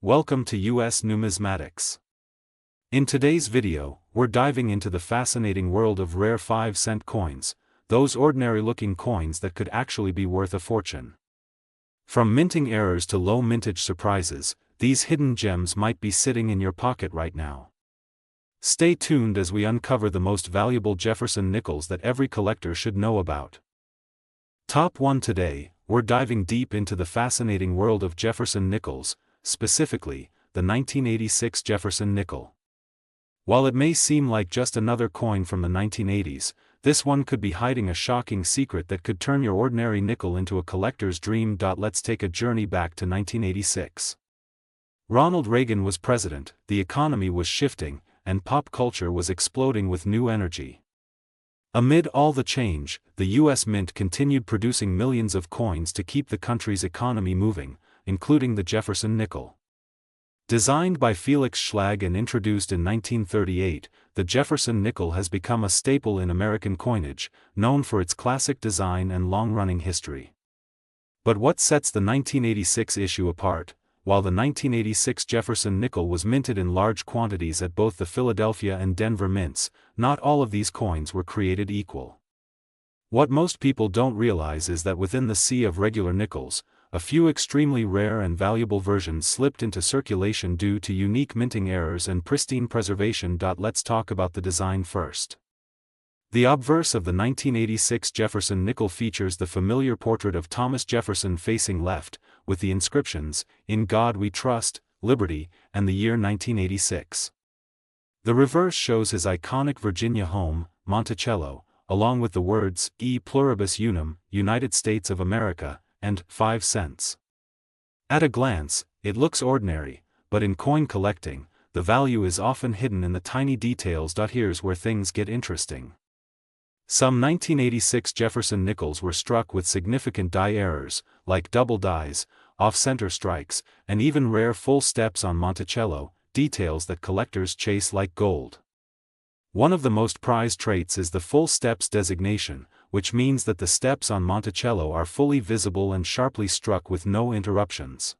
Welcome to US Numismatics. In today's video, we're diving into the fascinating world of rare 5-cent coins, those ordinary-looking coins that could actually be worth a fortune. From minting errors to low-mintage surprises, these hidden gems might be sitting in your pocket right now. Stay tuned as we uncover the most valuable Jefferson nickels that every collector should know about. Top 1 today, we're diving deep into the fascinating world of Jefferson nickels, specifically, the 1986 Jefferson nickel. While it may seem like just another coin from the 1980s, this one could be hiding a shocking secret that could turn your ordinary nickel into a collector's dream. Let's take a journey back to 1986. Ronald Reagan was president, the economy was shifting, and pop culture was exploding with new energy. Amid all the change, the U.S. Mint continued producing millions of coins to keep the country's economy moving, including the Jefferson nickel. Designed by Felix Schlag and introduced in 1938, the Jefferson nickel has become a staple in American coinage, known for its classic design and long-running history. But what sets the 1986 issue apart? While the 1986 Jefferson nickel was minted in large quantities at both the Philadelphia and Denver mints, not all of these coins were created equal. What most people don't realize is that within the sea of regular nickels, a few extremely rare and valuable versions slipped into circulation due to unique minting errors and pristine preservation. Let's talk about the design first. The obverse of the 1986 Jefferson nickel features the familiar portrait of Thomas Jefferson facing left, with the inscriptions, "In God We Trust, Liberty," and the year 1986. The reverse shows his iconic Virginia home, Monticello, along with the words, "E Pluribus Unum, United States of America," and 5 cents. At a glance, it looks ordinary, but in coin collecting, the value is often hidden in the tiny details. Here's where things get interesting. Some 1986 Jefferson nickels were struck with significant die errors, like double dies, off-center strikes, and even rare full steps on Monticello, details that collectors chase like gold. One of the most prized traits is the full steps designation, which means that the steps on Monticello are fully visible and sharply struck with no interruptions.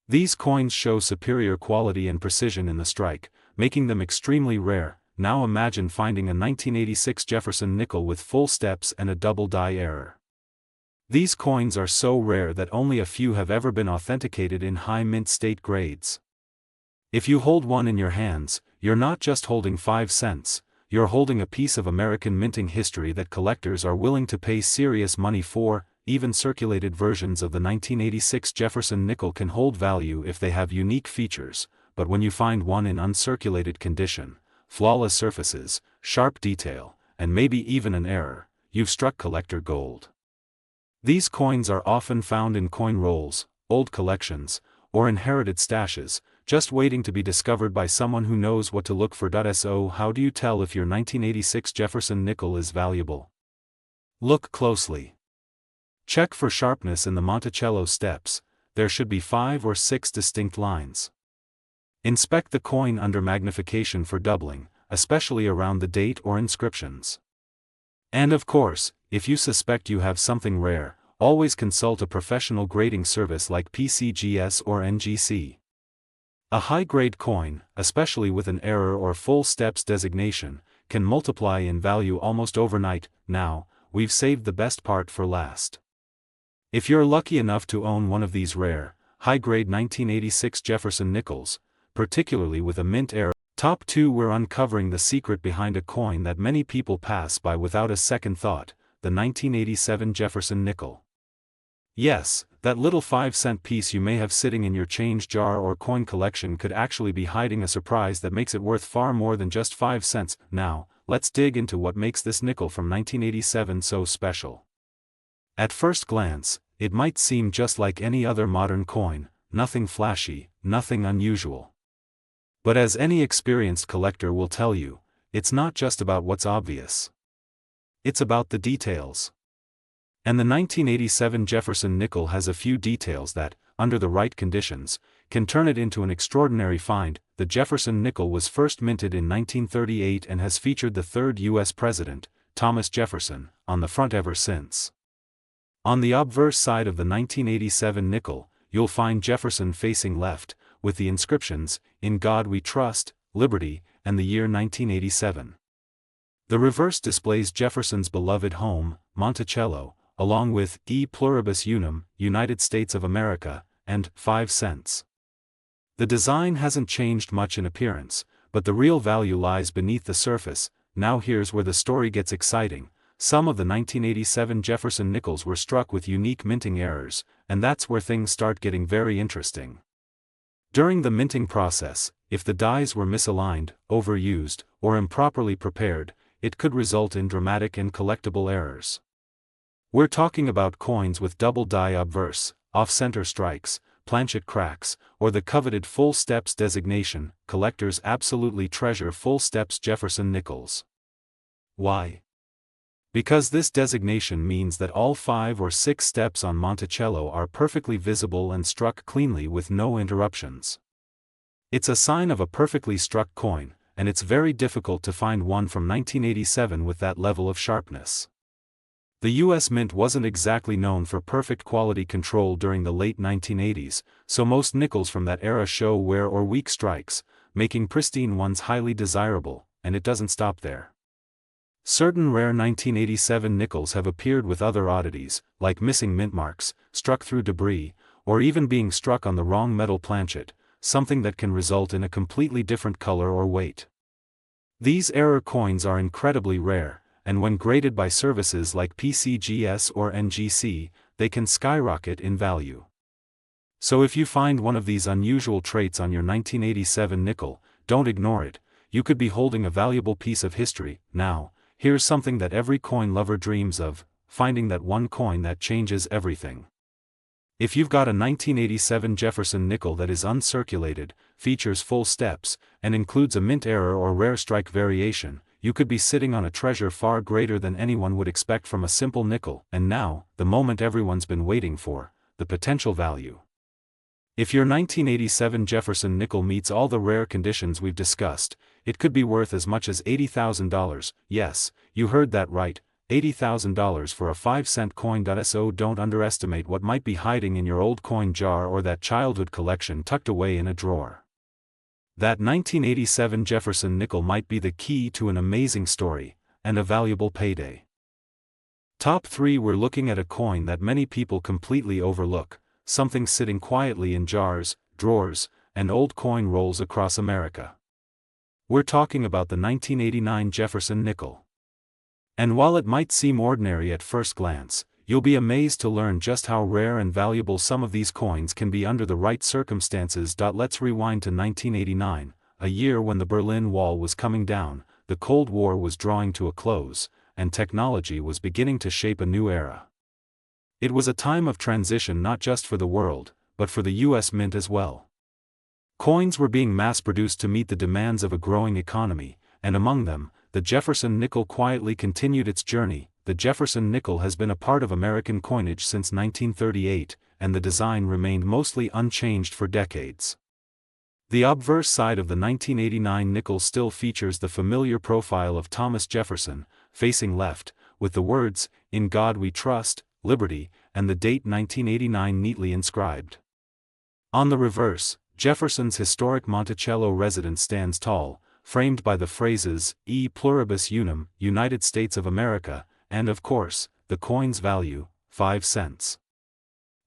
These coins show superior quality and precision in the strike, making them extremely rare. Now imagine finding a 1986 Jefferson nickel with full steps and a double die error. These coins are so rare that only a few have ever been authenticated in high mint state grades. If you hold one in your hands, you're not just holding 5 cents, you're holding a piece of American minting history that collectors are willing to pay serious money for. Even circulated versions of the 1986 Jefferson nickel can hold value if they have unique features, but when you find one in uncirculated condition, flawless surfaces, sharp detail, and maybe even an error, you've struck collector gold. These coins are often found in coin rolls, old collections, or inherited stashes, just waiting to be discovered by someone who knows what to look for. So how do you tell if your 1986 Jefferson nickel is valuable? Look closely. Check for sharpness in the Monticello steps. There should be 5 or 6 distinct lines. Inspect the coin under magnification for doubling, especially around the date or inscriptions. And of course, if you suspect you have something rare, always consult a professional grading service like PCGS or NGC. A high-grade coin, especially with an error or full steps designation, can multiply in value almost overnight. Now, we've saved the best part for last. If you're lucky enough to own one of these rare, high-grade 1986 Jefferson nickels, particularly with a mint error, top 2 we're uncovering the secret behind a coin that many people pass by without a second thought, the 1987 Jefferson nickel. Yes, that little 5-cent piece you may have sitting in your change jar or coin collection could actually be hiding a surprise that makes it worth far more than just 5 cents. Now, let's dig into what makes this nickel from 1987 so special. At first glance, it might seem just like any other modern coin, nothing flashy, nothing unusual. But as any experienced collector will tell you, it's not just about what's obvious. It's about the details. And the 1987 Jefferson nickel has a few details that, under the right conditions, can turn it into an extraordinary find. The Jefferson nickel was first minted in 1938 and has featured the third U.S. president, Thomas Jefferson, on the front ever since. On the obverse side of the 1987 nickel, you'll find Jefferson facing left, with the inscriptions, "In God We Trust, Liberty," and the year 1987. The reverse displays Jefferson's beloved home, Monticello, along with "E Pluribus Unum, United States of America," and 5 cents. The design hasn't changed much in appearance, but the real value lies beneath the surface. Now here's where the story gets exciting. Some of the 1987 Jefferson nickels were struck with unique minting errors, and that's where things start getting very interesting. During the minting process, if the dies were misaligned, overused, or improperly prepared, it could result in dramatic and collectible errors. We're talking about coins with double die obverse, off-center strikes, planchet cracks, or the coveted full steps designation. Collectors absolutely treasure full steps Jefferson nickels. Why? Because this designation means that all 5 or 6 steps on Monticello are perfectly visible and struck cleanly with no interruptions. It's a sign of a perfectly struck coin, and it's very difficult to find one from 1987 with that level of sharpness. The U.S. Mint wasn't exactly known for perfect quality control during the late 1980s, so most nickels from that era show wear or weak strikes, making pristine ones highly desirable, and it doesn't stop there. Certain rare 1987 nickels have appeared with other oddities, like missing mint marks, struck through debris, or even being struck on the wrong metal planchet, something that can result in a completely different color or weight. These error coins are incredibly rare, and when graded by services like PCGS or NGC, they can skyrocket in value. So if you find one of these unusual traits on your 1987 nickel, don't ignore it. You could be holding a valuable piece of history. Now, here's something that every coin lover dreams of: finding that one coin that changes everything. If you've got a 1987 Jefferson nickel that is uncirculated, features full steps, and includes a mint error or rare strike variation, you could be sitting on a treasure far greater than anyone would expect from a simple nickel. And now, the moment everyone's been waiting for: the potential value. If your 1987 Jefferson nickel meets all the rare conditions we've discussed, it could be worth as much as $80,000. Yes, you heard that right, $80,000 for a 5-cent coin. So don't underestimate what might be hiding in your old coin jar or that childhood collection tucked away in a drawer. That 1987 Jefferson nickel might be the key to an amazing story, and a valuable payday. Top 3. We're looking at a coin that many people completely overlook, something sitting quietly in jars, drawers, and old coin rolls across America. We're talking about the 1989 Jefferson nickel. And while it might seem ordinary at first glance, you'll be amazed to learn just how rare and valuable some of these coins can be under the right circumstances. Let's rewind to 1989, a year when the Berlin Wall was coming down, the Cold War was drawing to a close, and technology was beginning to shape a new era. It was a time of transition not just for the world, but for the U.S. Mint as well. Coins were being mass-produced to meet the demands of a growing economy, and among them, the Jefferson nickel quietly continued its journey. The Jefferson nickel has been a part of American coinage since 1938, and the design remained mostly unchanged for decades. The obverse side of the 1989 nickel still features the familiar profile of Thomas Jefferson, facing left, with the words, "In God We Trust, Liberty," and the date 1989 neatly inscribed. On the reverse, Jefferson's historic Monticello residence stands tall, framed by the phrases, "E Pluribus Unum, United States of America," and of course, the coin's value, 5 cents.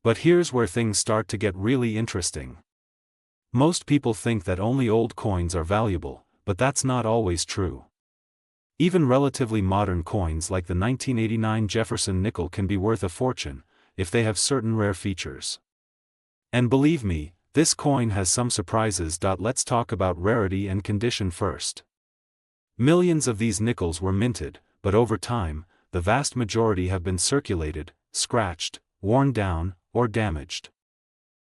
But here's where things start to get really interesting. Most people think that only old coins are valuable, but that's not always true. Even relatively modern coins like the 1989 Jefferson nickel can be worth a fortune, if they have certain rare features. And believe me, this coin has some surprises. Let's talk about rarity and condition first. Millions of these nickels were minted, but over time, the vast majority have been circulated, scratched, worn down, or damaged.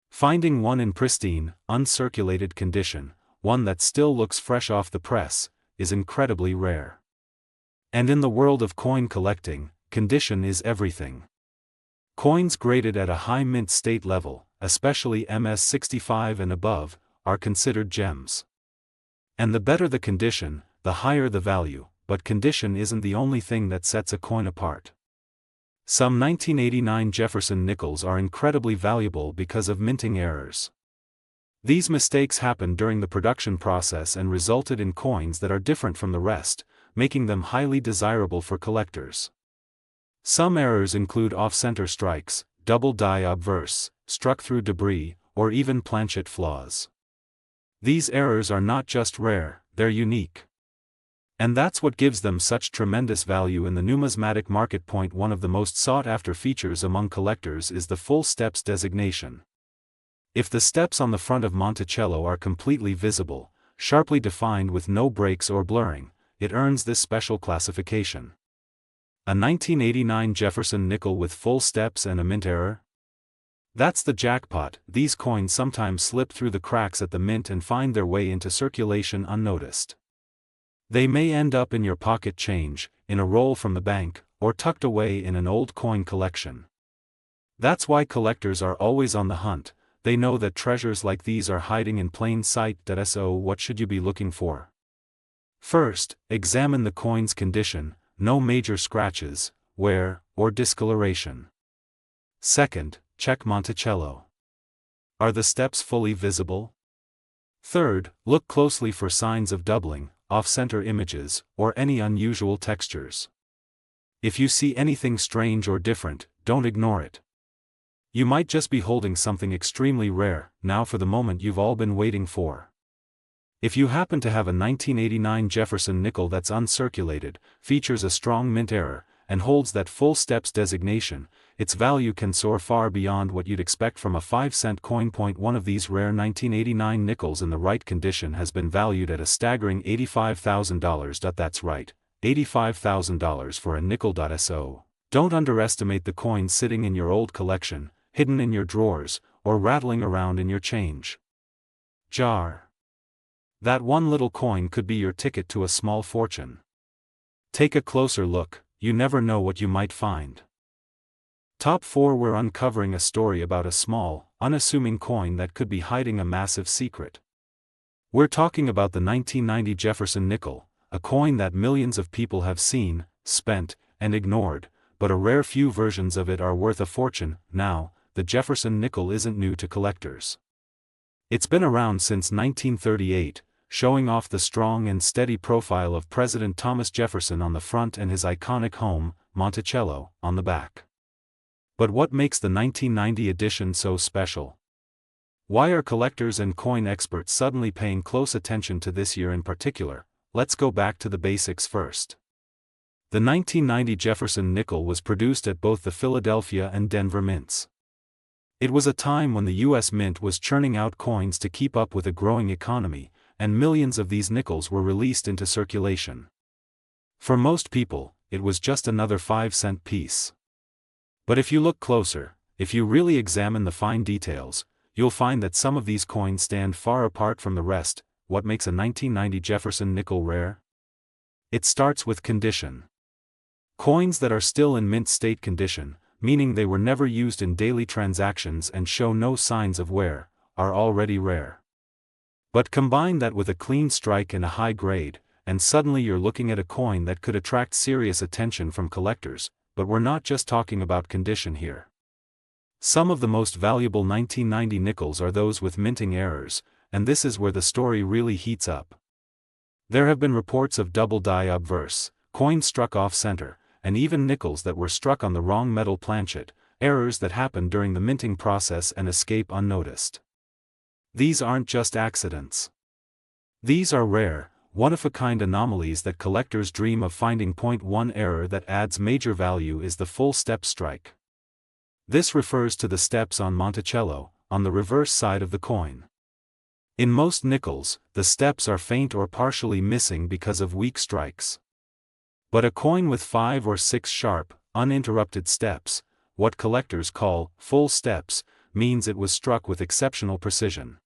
Finding one in pristine, uncirculated condition, one that still looks fresh off the press, is incredibly rare. And in the world of coin collecting, condition is everything. Coins graded at a high mint state level, especially MS-65 and above, are considered gems. And the better the condition, the higher the value, but condition isn't the only thing that sets a coin apart. Some 1989 Jefferson nickels are incredibly valuable because of minting errors. These mistakes happened during the production process and resulted in coins that are different from the rest, making them highly desirable for collectors. Some errors include off-center strikes, double die obverse, struck through debris, or even planchet flaws. These errors are not just rare, they're unique. And that's what gives them such tremendous value in the numismatic market. One of the most sought-after features among collectors is the full steps designation. If the steps on the front of Monticello are completely visible, sharply defined with no breaks or blurring, it earns this special classification. A 1989 Jefferson nickel with full steps and a mint error? That's the jackpot. These coins sometimes slip through the cracks at the mint and find their way into circulation unnoticed. They may end up in your pocket change, in a roll from the bank, or tucked away in an old coin collection. That's why collectors are always on the hunt. They know that treasures like these are hiding in plain sight. So what should you be looking for? First, examine the coin's condition, no major scratches, wear, or discoloration. Second, check Monticello. Are the steps fully visible? Third, look closely for signs of doubling, off-center images, or any unusual textures. If you see anything strange or different, don't ignore it. You might just be holding something extremely rare. Now for the moment you've all been waiting for. If you happen to have a 1989 Jefferson nickel that's uncirculated, features a strong mint error, and holds that full steps designation, its value can soar far beyond what you'd expect from a 5-cent coin. One of these rare 1989 nickels in the right condition has been valued at a staggering $85,000. That's right, $85,000 for a nickel. So, don't underestimate the coins sitting in your old collection, hidden in your drawers, or rattling around in your change jar. That one little coin could be your ticket to a small fortune. Take a closer look, you never know what you might find. Top 4. We're uncovering a story about a small, unassuming coin that could be hiding a massive secret. We're talking about the 1990 Jefferson nickel, a coin that millions of people have seen, spent, and ignored, but a rare few versions of it are worth a fortune. Now, the Jefferson nickel isn't new to collectors. It's been around since 1938, showing off the strong and steady profile of President Thomas Jefferson on the front and his iconic home, Monticello, on the back. But what makes the 1990 edition so special? Why are collectors and coin experts suddenly paying close attention to this year in particular? Let's go back to the basics first. The 1990 Jefferson nickel was produced at both the Philadelphia and Denver mints. It was a time when the U.S. Mint was churning out coins to keep up with a growing economy, and millions of these nickels were released into circulation. For most people, it was just another 5-cent piece. But if you look closer, if you really examine the fine details, you'll find that some of these coins stand far apart from the rest. What makes a 1990 Jefferson nickel rare? It starts with condition. Coins that are still in mint state condition, meaning they were never used in daily transactions and show no signs of wear, are already rare. But combine that with a clean strike and a high grade, and suddenly you're looking at a coin that could attract serious attention from collectors. But we're not just talking about condition here. Some of the most valuable 1990 nickels are those with minting errors, and this is where the story really heats up. There have been reports of double die obverse, coins struck off-center, and even nickels that were struck on the wrong metal planchet, errors that happen during the minting process and escape unnoticed. These aren't just accidents. These are rare, one-of-a-kind anomalies that collectors dream of finding. One error that adds major value is the full step strike. This refers to the steps on Monticello, on the reverse side of the coin. In most nickels, the steps are faint or partially missing because of weak strikes. But a coin with 5 or 6 sharp, uninterrupted steps, what collectors call full steps, means it was struck with exceptional precision.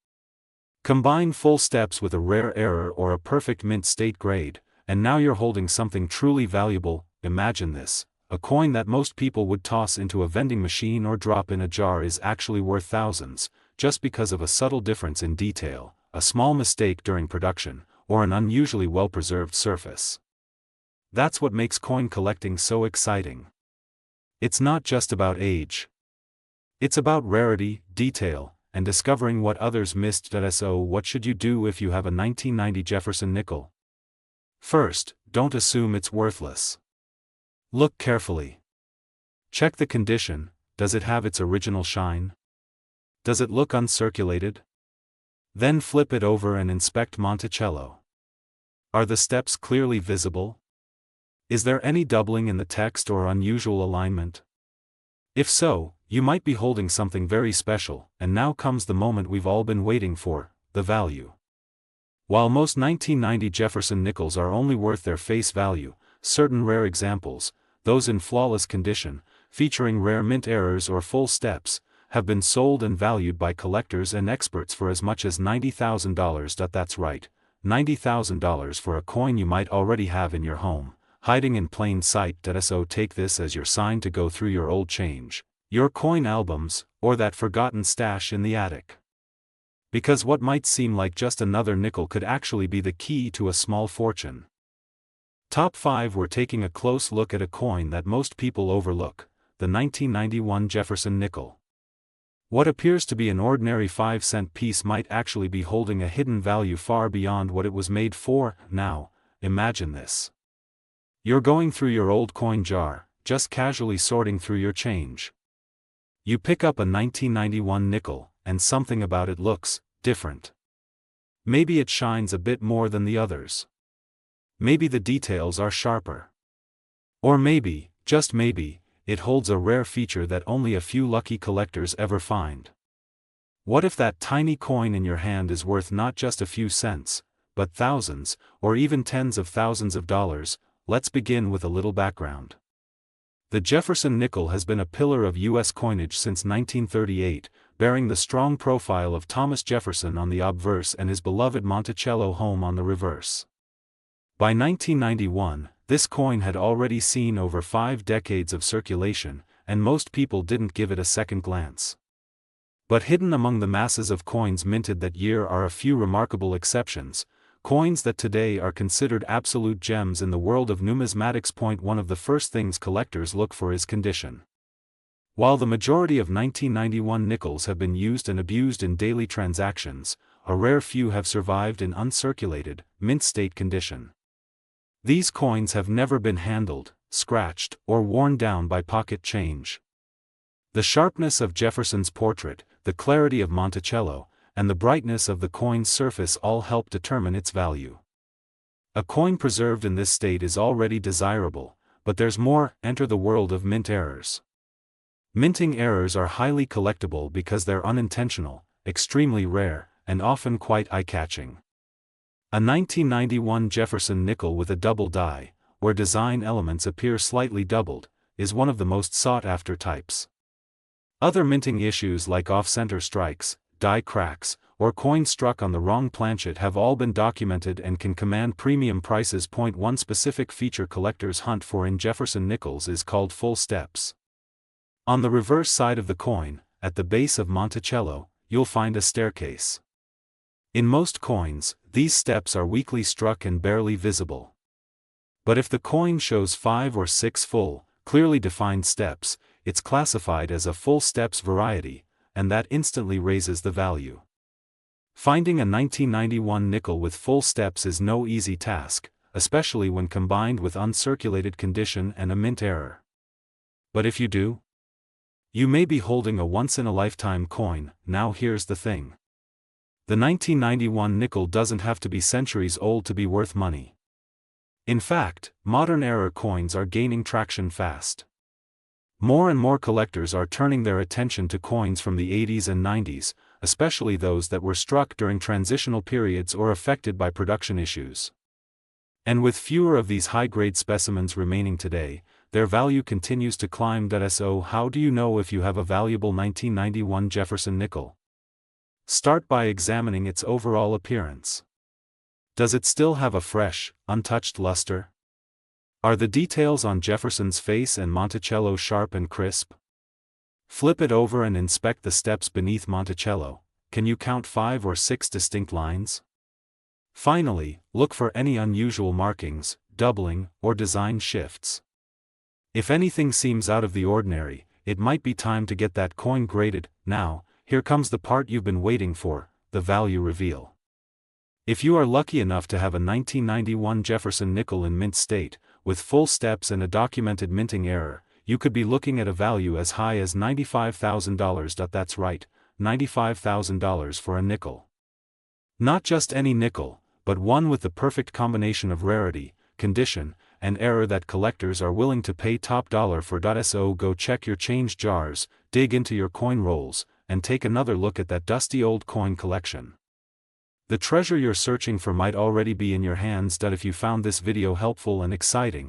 Combine full steps with a rare error or a perfect mint state grade, and now you're holding something truly valuable. Imagine this: a coin that most people would toss into a vending machine or drop in a jar is actually worth thousands, just because of a subtle difference in detail, a small mistake during production, or an unusually well-preserved surface. That's what makes coin collecting so exciting. It's not just about age. It's about rarity, detail, and discovering what others missed. So what should you do if you have a 1990 Jefferson nickel? First, don't assume it's worthless. Look carefully. Check the condition. Does it have its original shine? Does it look uncirculated? Then flip it over and inspect Monticello. Are the steps clearly visible? Is there any doubling in the text or unusual alignment? If so, you might be holding something very special, and now comes the moment we've all been waiting for, the value. While most 1990 Jefferson nickels are only worth their face value, certain rare examples, those in flawless condition, featuring rare mint errors or full steps, have been sold and valued by collectors and experts for as much as $90,000. That's right, $90,000 for a coin you might already have in your home, hiding in plain sight. So take this as your sign to go through your old change, your coin albums, or that forgotten stash in the attic. Because what might seem like just another nickel could actually be the key to a small fortune. Top 5. We're taking a close look at a coin that most people overlook, the 1991 Jefferson nickel. What appears to be an ordinary 5-cent piece might actually be holding a hidden value far beyond what it was made for. Now, imagine this. You're going through your old coin jar, just casually sorting through your change. You pick up a 1991 nickel, and something about it looks different. Maybe it shines a bit more than the others. Maybe the details are sharper. Or maybe, just maybe, it holds a rare feature that only a few lucky collectors ever find. What if that tiny coin in your hand is worth not just a few cents, but thousands, or even tens of thousands of dollars? Let's begin with a little background. The Jefferson nickel has been a pillar of U.S. coinage since 1938, bearing the strong profile of Thomas Jefferson on the obverse and his beloved Monticello home on the reverse. By 1991, this coin had already seen over 5 decades of circulation, and most people didn't give it a second glance. But hidden among the masses of coins minted that year are a few remarkable exceptions, coins that today are considered absolute gems in the world of numismatics. One of the first things collectors look for is condition. While the majority of 1991 nickels have been used and abused in daily transactions, a rare few have survived in uncirculated, mint state condition. These coins have never been handled, scratched, or worn down by pocket change. The sharpness of Jefferson's portrait, the clarity of Monticello, and the brightness of the coin's surface all help determine its value. A coin preserved in this state is already desirable, but there's more. Enter the world of mint errors. Minting errors are highly collectible because they're unintentional, extremely rare, and often quite eye-catching. A 1991 Jefferson nickel with a double die, where design elements appear slightly doubled, is one of the most sought-after types. Other minting issues like off-center strikes, die cracks, or coins struck on the wrong planchet have all been documented and can command premium prices. One specific feature collectors hunt for in Jefferson nickels is called full steps. On the reverse side of the coin, at the base of Monticello, you'll find a staircase. In most coins, these steps are weakly struck and barely visible. But if the coin shows 5 or 6 full, clearly defined steps, it's classified as a full steps variety, and that instantly raises the value. Finding a 1991 nickel with full steps is no easy task, especially when combined with uncirculated condition and a mint error. But if you do, you may be holding a once-in-a-lifetime coin. Now here's the thing. The 1991 nickel doesn't have to be centuries old to be worth money. In fact, modern era coins are gaining traction fast. More and more collectors are turning their attention to coins from the 80s and 90s, especially those that were struck during transitional periods or affected by production issues. And with fewer of these high-grade specimens remaining today, their value continues to climb. So how do you know if you have a valuable 1991 Jefferson nickel? Start by examining its overall appearance. Does it still have a fresh, untouched luster? Are the details on Jefferson's face and Monticello sharp and crisp? Flip it over and inspect the steps beneath Monticello. Can you count 5 or 6 distinct lines? Finally, look for any unusual markings, doubling, or design shifts. If anything seems out of the ordinary, it might be time to get that coin graded. Now, here comes the part you've been waiting for, the value reveal. If you are lucky enough to have a 1991 Jefferson nickel in mint state, with full steps and a documented minting error, you could be looking at a value as high as $95,000. That's right, $95,000 for a nickel. Not just any nickel, but one with the perfect combination of rarity, condition, and error that collectors are willing to pay top dollar for. So go check your change jars, dig into your coin rolls, and take another look at that dusty old coin collection. The treasure you're searching for might already be in your hands. If you found this video helpful and exciting,